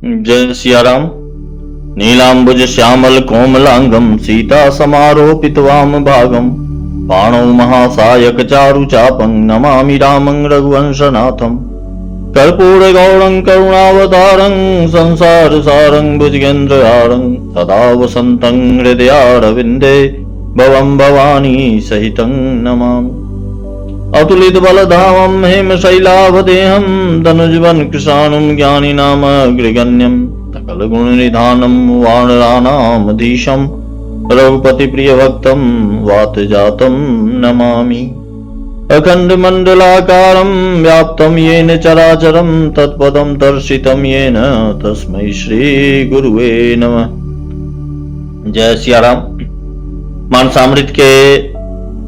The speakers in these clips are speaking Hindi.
जय सिया राम। नीलांबुज श्यामल कोमलांगम सीता समारोपित वाम भागम पाणौ महासायक चारु चापं नमामि रामं रघुवंशनाथम। कर्पूर गौरं करुणावतारं संसार सारं भुजगेन्द्रहारं सदा वसन्तं हृदयारविन्दे भवं भवानी सहितं नमामि। अतुलित बलधामं हेमशैलावदेहं धनुजवन कृशानं ज्ञानिनामग्रगण्यं सकल गुण निधानं वानराणामधीशं रघुपति प्रिय भक्तं वातजातं नमामि। अखंड मंडलाकारं व्याप्तं येन चराचरं तत्पदं दर्शितं येन तस्मै श्री गुरुवे नमः। जय सिया राम। मानसामृत के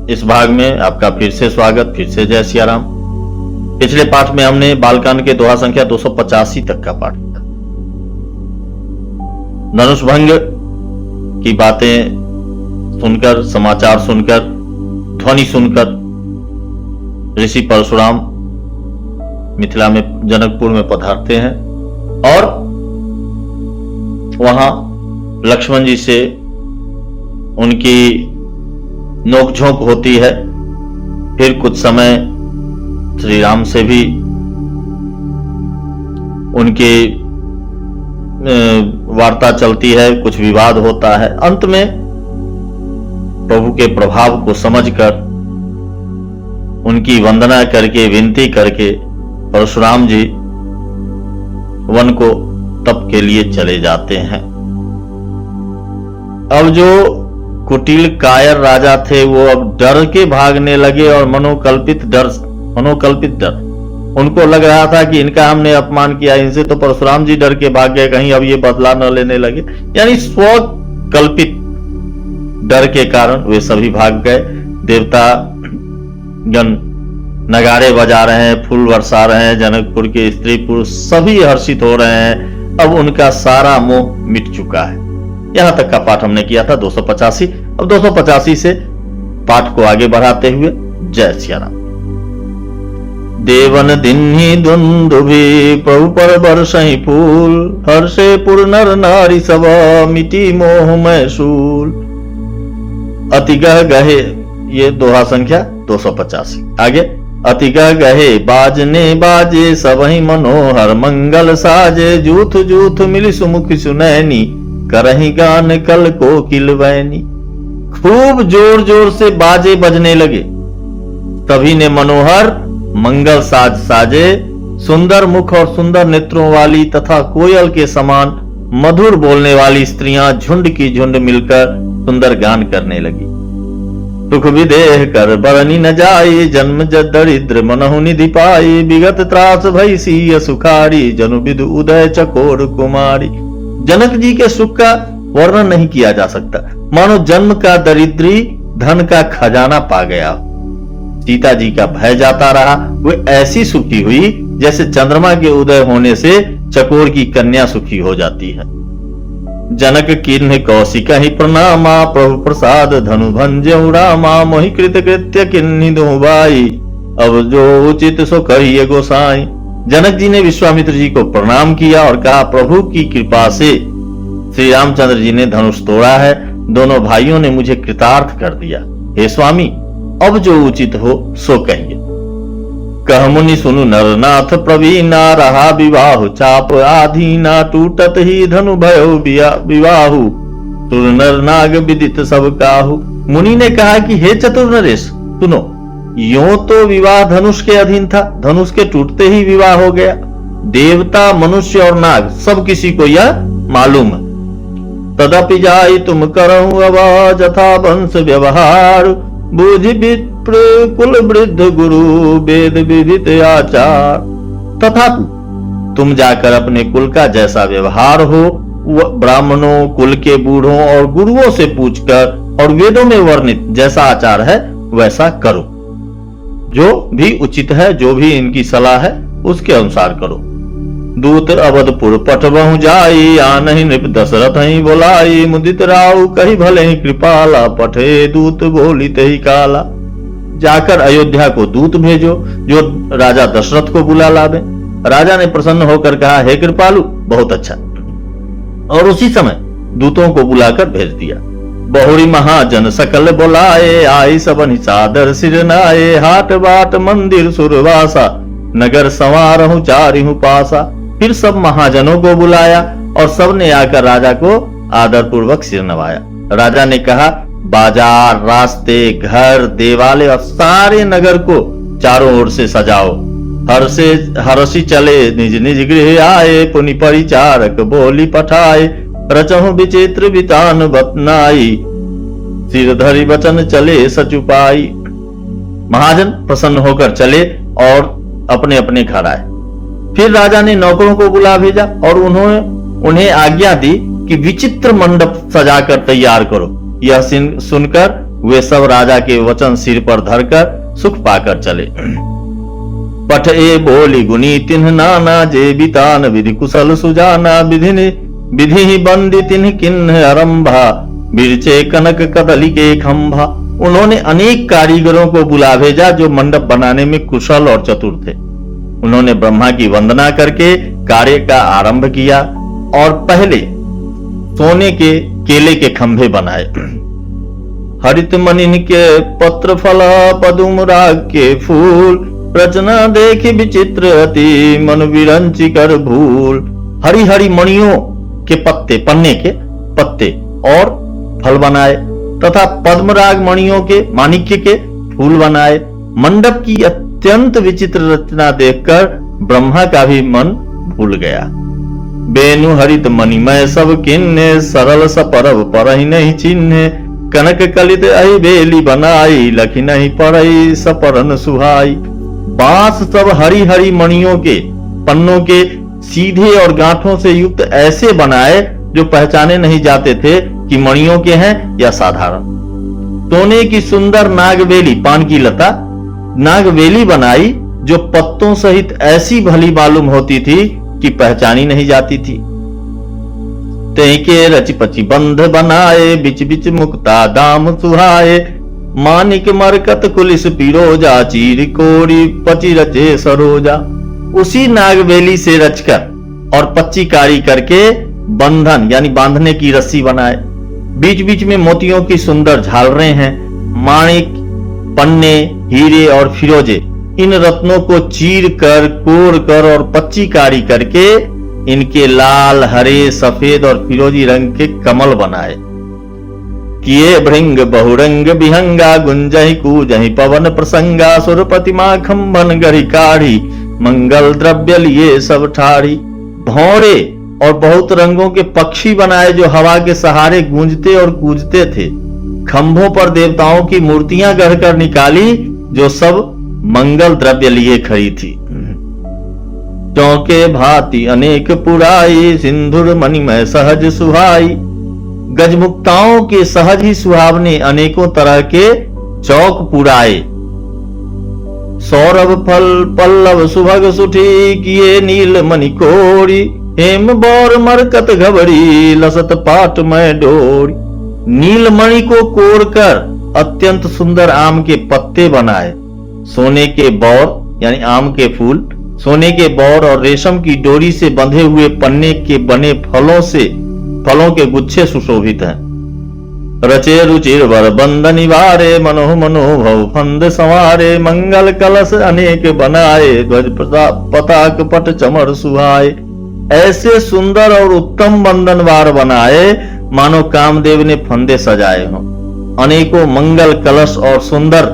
इस भाग में आपका फिर से स्वागत, फिर से जय सिया राम। पिछले पाठ में हमने बालकांड के दोहा संख्या 285 तक का पाठ किया। धनुष भंग की बातें सुनकर, समाचार सुनकर, ध्वनि सुनकर ऋषि परशुराम मिथिला में जनकपुर में पधारते हैं और वहां लक्ष्मण जी से उनकी नोकझोंक होती है। फिर कुछ समय श्री राम से भी उनकी वार्ता चलती है, कुछ विवाद होता है। अंत में प्रभु के प्रभाव को समझकर उनकी वंदना करके, विनती करके परशुराम जी वन को तप के लिए चले जाते हैं। अब जो कुटिल कायर राजा थे वो अब डर के भागने लगे और मनोकल्पित डर उनको लग रहा था कि इनका हमने अपमान किया, इनसे तो परशुराम जी डर के भाग गए, कहीं अब ये बदला न लेने लगे। यानी स्वकल्पित डर के कारण वे सभी भाग गए। देवता गण नगाड़े बजा रहे हैं, फूल बरसा रहे हैं, जनकपुर के स्त्री पुरुष सभी हर्षित हो रहे हैं। अब उनका सारा मोह मिट चुका है। यहां तक का पाठ हमने किया था 285। अब 285 से पाठ को आगे बढ़ाते हुए जय सिया राम। देवन दिन्ही दुंदुभि प्रभु पर बरसहि फूल हर्षे पुर नर नारी सब मिटी मोह में शूल। अति गह गहे, ये दोहा संख्या 285। आगे अति गह गहे बाजने बाजे सबहि मनोहर मंगल साजे जूथ जूथ मिली सुमुख सुनैनी करही गान कल को किलवैनी। खूब जोर जोर से बाजे बजने लगे, सभी ने मनोहर मंगल साज साजे। सुंदर मुख और सुंदर नेत्रों वाली तथा कोयल के समान मधुर बोलने वाली स्त्रियां झुंड की झुंड मिलकर सुंदर गान करने लगी। सुख विदेह कर बरनी न जाए जन्म दरिद्र मनहु निधि पाई विगत त्रास भई सिय सुखारी जनु विदु उदय चकोर कुमारी। जनक जी के सुख का वर्णन नहीं किया जा सकता, मानो जन्म का दरिद्री धन का खजाना पा गया। सीता जी का भय जाता रहा, वो ऐसी सुखी हुई जैसे चंद्रमा के उदय होने से चकोर की कन्या सुखी हो जाती है। जनक किन्ह कौशिक ही प्रणामा प्रभु प्रसाद धनु भंजऊ रामा मोहि कृत कृत्य किन्हि दुबाई अब जो उचित सो कहिए गोसाई। जनक जी ने विश्वामित्र जी को प्रणाम किया और कहा, प्रभु की कृपा से श्री रामचंद्र जी ने धनुष तोड़ा है, दोनों भाइयों ने मुझे कृतार्थ कर दिया। हे स्वामी, अब जो उचित हो सो कहिए। कह मुनि सुनु नरनाथ प्रवीणा रहा विवाह चाप आधीना टूटत ही धनु भयो विवाहु तुर नर नाग विदित सब काहु। मुनि ने कहा कि हे चतुर नरेश सुनो, यूं तो विवाह धनुष के अधीन था, धनुष के टूटते ही विवाह हो गया। देवता मनुष्य और नाग सब किसी को यह मालूम है। तदपि जाई तुम करहु आवाज यथा वंश व्यवहार बूझ विप्र कुल वृद्ध गुरु वेद विदित आचार। तथापि तुम जाकर अपने कुल का जैसा व्यवहार हो ब्राह्मणों, कुल के बूढ़ों और गुरुओं से पूछकर और वेदों में वर्णित जैसा आचार है वैसा करो। जो भी उचित है, जो भी इनकी सलाह है उसके अनुसार करो। दूत अवधपुर पठबहु जाई आनहि नृप दशरथ ही बोलाई मुदित राउ कही भले ही कृपाला पठे दूत बोली तही काला। जाकर अयोध्या को दूत भेजो जो राजा दशरथ को बुला लावे। राजा ने प्रसन्न होकर कहा, हे कृपालु, बहुत अच्छा, और उसी समय दूतों को बुलाकर भेज दिया। बहुरी महाजन सकल बुलाए, आई सबन सादर सिर नाये, हाट बाट मंदिर सुरवासा, नगर संवारहु चारिहु पासा। फिर सब महाजनों को बुलाया और सब ने आकर राजा को आदर पूर्वक सिर नवाया। राजा ने कहा, बाजार, रास्ते, घर, देवालय और सारे नगर को चारों ओर से सजाओ। हर्षी चले निज निज गृह आए, पुनि परिचारक बोली पठाए, रचहु विचित्र वितान बतनाई, सिर धरि वचन चले सचुपाई। महाजन प्रसन्न होकर चले और अपने अपने घर आए। फिर राजा ने नौकरों को बुला भेजा और उन्हें आज्ञा दी कि विचित्र मंडप सजाकर तैयार करो। यह सुनकर वे सब राजा के वचन सिर पर धरकर सुख पाकर चले। पठ ए बोली गुनी तिन्ह नाना, जे बितान विधि कुशल सुजाना, विधि बंदी तिन्ह किन्ह आरंभा, बिरचे कनक कदली के खंभा। उन्होंने अनेक कारीगरों को बुला भेजा जो मंडप बनाने में कुशल और चतुर थे। उन्होंने ब्रह्मा की वंदना करके कार्य का आरंभ किया और पहले सोने के केले के खंभे बनाए। हरित मनिन के पत्र फल, पदुम राग के फूल, रचना देखी विचित्र अति, मन विरंची कर भूल। हरी हरी मणियों के पत्ते, पन्ने के पत्ते और फल बनाए तथा पद्मराग मणियों के, माणिक्य के फूल बनाए। मंडप की अत्यंत विचित्र रचना देखकर ब्रह्मा का भी मन भूल गया। बेनु हरित मणिमय सब किन्ने, सरल सपरब परहि नहीं चिन्हे, कनक कलित अहि बेली बनाई, लखी नहीं पड़ई सपरन सुहाई। बांस सब हरी हरी मणियों के पन्नों के सीधे और गांठों से युक्त ऐसे बनाए जो पहचाने नहीं जाते थे कि मणियों के हैं या साधारण। सोने की सुंदर नागवेली, पान की लता नागवेली बनाई जो पत्तों सहित ऐसी भली मालूम होती थी कि पहचानी नहीं जाती थी। तय के रच पची बंध बनाए, बिच बिच मुक्ता दाम सुहाए, मानिक मरकत कुलिस पिरोजा, चीर कोड़ी पची रचे सरोजा। उसी नागवेली से रचकर और पच्ची कारी करके बंधन यानी बांधने की रस्सी बनाए। बीच बीच में मोतियों की सुंदर झालरें हैं। माणिक, पन्ने, हीरे और फिरोजे, इन रत्नों को चीर कर, कोर कर और पच्ची कारी करके इनके लाल, हरे, सफेद और फिरोजी रंग के कमल बनाए। किए भृंग बहुरंग विहंगा, गुंजहि कूजहि पवन प्रसंगा, सुरपति माखम बन गढ़ी काढ़ी, मंगल द्रव्य लिए सब ठाढ़ी। भौरे और बहुत रंगों के पक्षी बनाए जो हवा के सहारे गूंजते और कूजते थे। खंभों पर देवताओं की मूर्तियां गढ़कर निकाली जो सब मंगल द्रव्य लिए खड़ी थी। चौके भांति अनेक पुराई, सिंधुर मणिमय सहज सुहाई। गजमुक्ताओं के सहज ही सुहावने अनेकों तरह के चौक पुराए। सौरभ फल पल्लव सुभग सुठी, किए नील मणि कोड़ी, हेम बौर मरकत घबरी, लसत पाट में डोरी। नीलमणि को कोड़कर अत्यंत सुंदर आम के पत्ते बनाए। सोने के बौर यानी आम के फूल, सोने के बौर और रेशम की डोरी से बंधे हुए पन्ने के बने फलों के गुच्छे सुशोभित हैं। रचे रुचिर वर बंद निवारे, मनोह मनोभव फंद संवारे, मंगल कलश अनेक बनाए, ध्वज पताक पट चमर सुहाए। ऐसे सुंदर और उत्तम बंधनवार बनाए मानो कामदेव ने फंदे सजाए हों। अनेकों मंगल कलश और सुंदर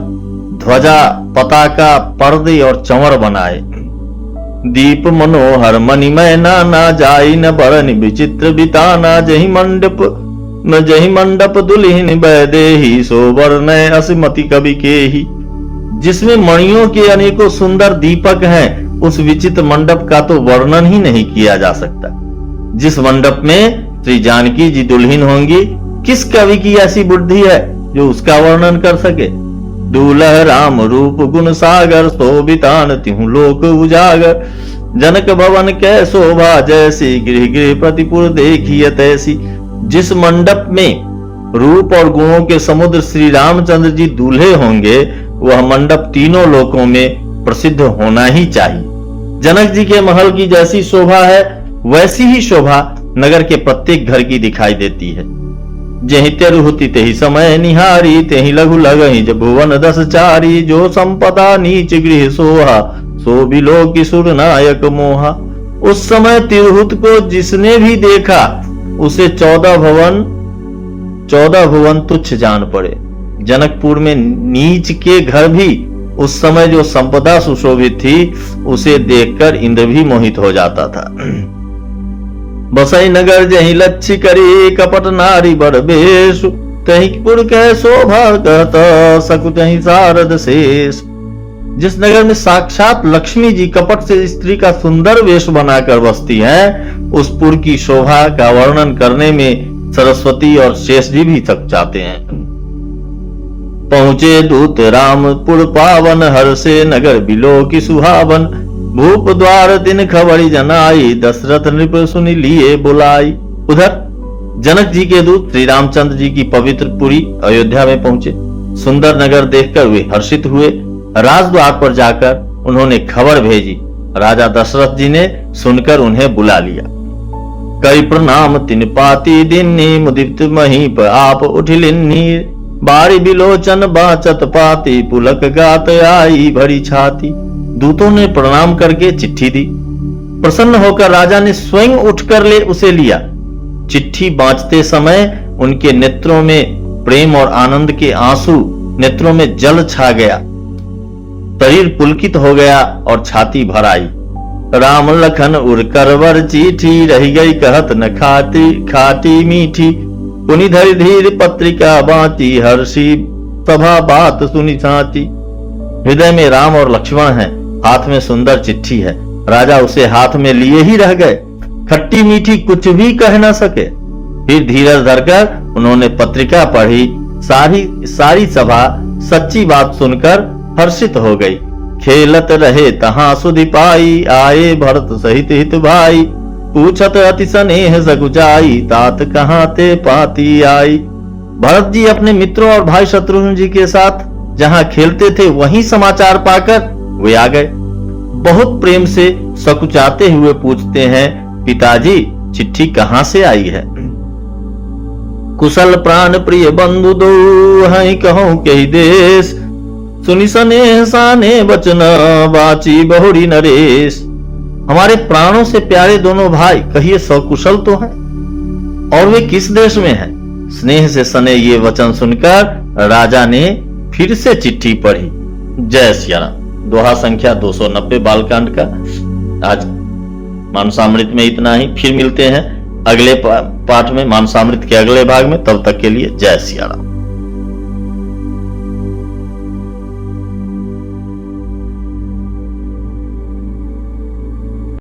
ध्वजा, पताका, पर्दे और चंवर बनाए। दीप मनोहर मणिमय नाना, जाई न बरन विचित्र बिताना, जही मंडप दुल्हिन बैदेही, सोबर नय असमति कवि केही। जिसमें मणियों के अनेकों सुंदर दीपक हैं, उस विचित्र मंडप का तो वर्णन ही नहीं किया जा सकता। जिस मंडप में श्री जानकी जी दुल्हिन होंगी, किस कवि की ऐसी बुद्धि है जो उसका वर्णन कर सके। दूल्ह राम रूप गुण सागर, शोभितान तिहु लोक उजागर। जनक भवन कै शोभा जैसी, गृह गृह प्रतिपुर देखिए तैसी। जिस मंडप में रूप और गुणों के समुद्र श्री रामचंद्र जी दूल्हे होंगे, वह मंडप तीनों लोकों में प्रसिद्ध होना ही चाहिए। जनक जी के महल की जैसी शोभा है, वैसी ही शोभा नगर के प्रत्येक घर की दिखाई देती है। जही तेरु होती तेही समय निहारी, तेही लघु लगही जब भुवन दस चारी। जो संपदा नीच गृह सोहा, सो बिलो किशोर नायक मोहा। उस समय तिरहुत को जिसने भी देखा उसे 14 भुवन तुच्छ जान पड़े। जनकपुर में नीच के घर भी उस समय जो संपदा सुशोभित थी उसे देखकर इंद्र भी मोहित हो जाता था। बसई नगर जही लच्छी करी, कपट नारी बड़ बेश। तही पुर कह शोभा कहता, सकुतहि सारद शेष। जिस नगर में साक्षात लक्ष्मी जी कपट से स्त्री का सुंदर वेश बनाकर बसती हैं, उस पुर की शोभा का वर्णन करने में सरस्वती और शेष जी भी थक जाते हैं। पहुंचे दूत रामपुर पावन, हर से नगर बिलो की सुहावन। भूप द्वार दिन खबरी जनाई, दशरथ नृप सुनि लिए बुलाई। उधर जनक जी के दूत श्री रामचंद्र जी की पवित्र पुरी अयोध्या में पहुंचे। सुंदर नगर देखकर वे हर्षित हुए। राजद्वार पर जाकर उन्होंने खबर भेजी। राजा दशरथ जी ने सुनकर उन्हें बुला लिया। कई प्रणाम तिन पाती दिन्नी, मुदित महीप आप उठिलिन्नी। बारी बिलोचन बाचत पाती, पुलक गात आई भरी छाती। दूतों ने प्रणाम करके चिट्ठी दी। प्रसन्न होकर राजा ने स्वयं उठकर ले उसे लिया। चिट्ठी बांचते समय उनके नेत्रों में प्रेम और आनंद के आंसू, नेत्रों में जल छा गया, शरीर पुलकित हो गया और छाती भर आई। राम लखन उर करवर चिट्ठी, रही गई कहत न खाती खाटी मीठी। पुनि धरि धीर पत्रिका बांची, हर्षी सभा बात सुनी साची। हृदय में राम और लक्ष्मण हैं, हाथ में सुंदर चिट्ठी है। राजा उसे हाथ में लिए ही रह गए, खट्टी मीठी कुछ भी कह न सके। फिर धीरज धरकर उन्होंने पत्रिका पढ़ी। सारी सभा सच्ची बात सुनकर हर्षित हो गई। खेलत रहे तहां सुधि पाई, आए भरत सहित हित भाई। पूछत अति स्नेह सकुचाई, तात कहां ते पाती आई। भरत जी अपने मित्रों और भाई शत्रुघ्न जी के साथ जहां खेलते थे वहीं समाचार पाकर वे आ गए। बहुत प्रेम से सकुचाते हुए पूछते हैं, पिताजी चिट्ठी कहां से आई है? कुशल प्राण प्रिय बंधु दो, हैं कहूं कही देश। सुनि स्नेह साने बचन, बाची बहुरी नरेश। हमारे प्राणों से प्यारे दोनों भाई कहिए सकुशल तो हैं, और वे किस देश में हैं? स्नेह से सने ये वचन सुनकर राजा ने फिर से चिट्ठी पढ़ी। जय सिया राम। दोहा संख्या 290 बालकांड का आज मानसामृत में इतना ही। फिर मिलते हैं अगले पाठ में, मानसामृत के अगले भाग में। तब तक के लिए जय सिया राम।